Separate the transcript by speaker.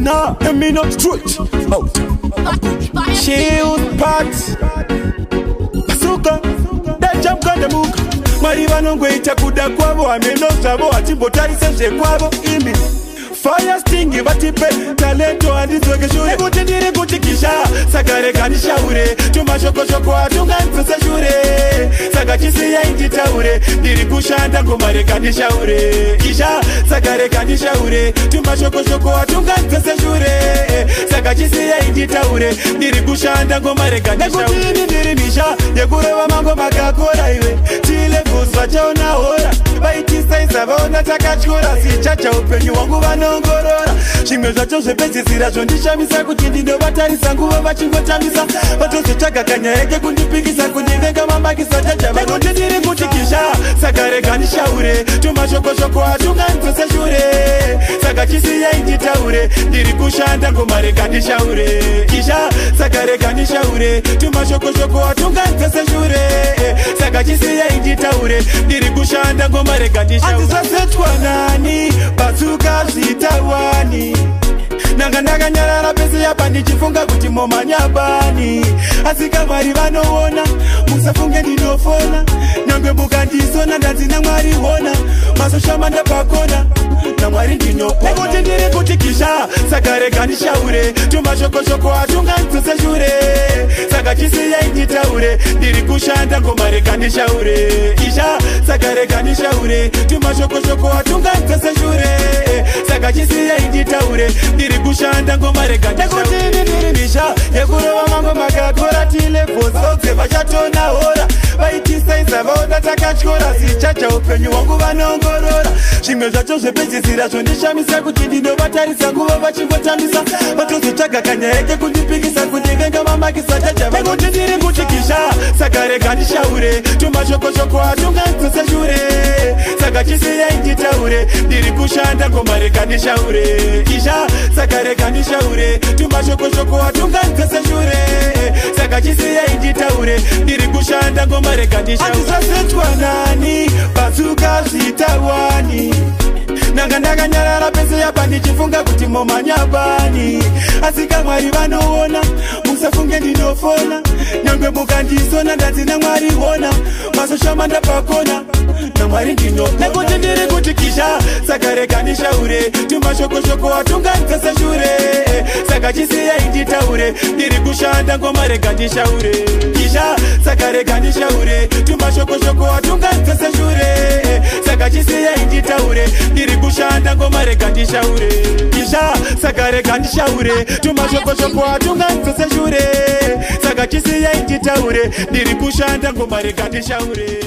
Speaker 1: Nah, me not straight out. Shield parts. Basuka, that jump on the book. Mariva nongweita kuda kwabo ameno zabo atimbotarisezve kwabo imi fire sting vatipe talento handizoke shure nekuti ndiri kutikisha saka rega ndishaure tumashokosoko atunganzose shure saka chisiyai nditaure ndiri kushanda ngoma rega ndishaure kisha saka rega ndishaure tumashokosoko atunganzose shure saka chisiyai nditaure ndiri kushanda ngoma rega ndishaure nekuti ndiri misha yekurova mango makakora iwe tilevhuswa chaona hora vaitisaisa vaona takatyora sichacha upenyu hwangu vanongorora zvimwe zvacho zvepedzisira zvondishamisa kuti ndinovatarisa nguva vachingotamisa vatozotsvaga kanyaya kekundipikisa kundivenga mamakisa chachavanoti ndiri kutikisha saka rega ndishaure tumashokosoko atunganzose shure saka chisiyai nditaure ndiri kushanda ngoma rega ndishaure kisha saka rega ndishaure tumashokosoko atunganzose shure saka chisiyai nditaure ndiri kushanda ngoma rega ndishaure andisasetwa nani batsuka zvitawani nanga ndakanyarara pese yapa ndichifunga kuti momanyabani asi kamwari vanoona musafunge ndinofona nyangwe mukandisona ndanzina mwari hona masoshama ndapakona namwari ndinopona nekuti ndiri kutikisha saka rega ndishaure tumashokosoko atunganzose shure saka chisiyai nditaure ndiri kushanda ngoma rega ndishaure kisha saka rega ndishaure tumashokosoko atunganzose shure saka chisiyai nditaure ndiri kushanda ngoma rega nekuti ndiri misha yekurova mango makakora tilevhosodze vachatona hora vaitisaisa vaona takatyora sichacha upenyu hwangu vanongorora zvimwe zvacho zvepedzisira zvondishamisa kuti ndinovatarisa nguva vachingotamisa vatozotsvaga kanyaya kekundipikisa kundivenga mamakisa chachavanoti ndiri kutikisha saka rega ndishaure tumashokosoko atunganzose shure saka chisiyai nditaure ndiri kushanda ngoma rega ndishaure kisha saka rega ndishaure tumashokosoko atunganzose shure saka chisiyai nditaure ndiri kushanda ngoma rega ndishaure andisasetwa nani batsuka zvitawani nanga ndakanyarara pese yapa ndichifunga kuti momanyabani asi kamwari vanoona musafunge ndinofona nyangwe mukandisona ndanzina mwari hona masoshama ndapakona namwari ndinopona nekuti ndiri kutikisha saka rega ndishaure tumashokosoko atunganzose shure saka chisiyai nditaure ndiri kushanda ngoma rega ndishaure kisha saka rega ndishaure tumashokosoko atunganzose shure saka chisiyai nditaure ndiri kushanda ngoma rega ndishaure kisha saka rega ndishaure tumashokosoko atunganzose shure saka chisiyai nditaure ndiri kushanda ngoma rega ndishaure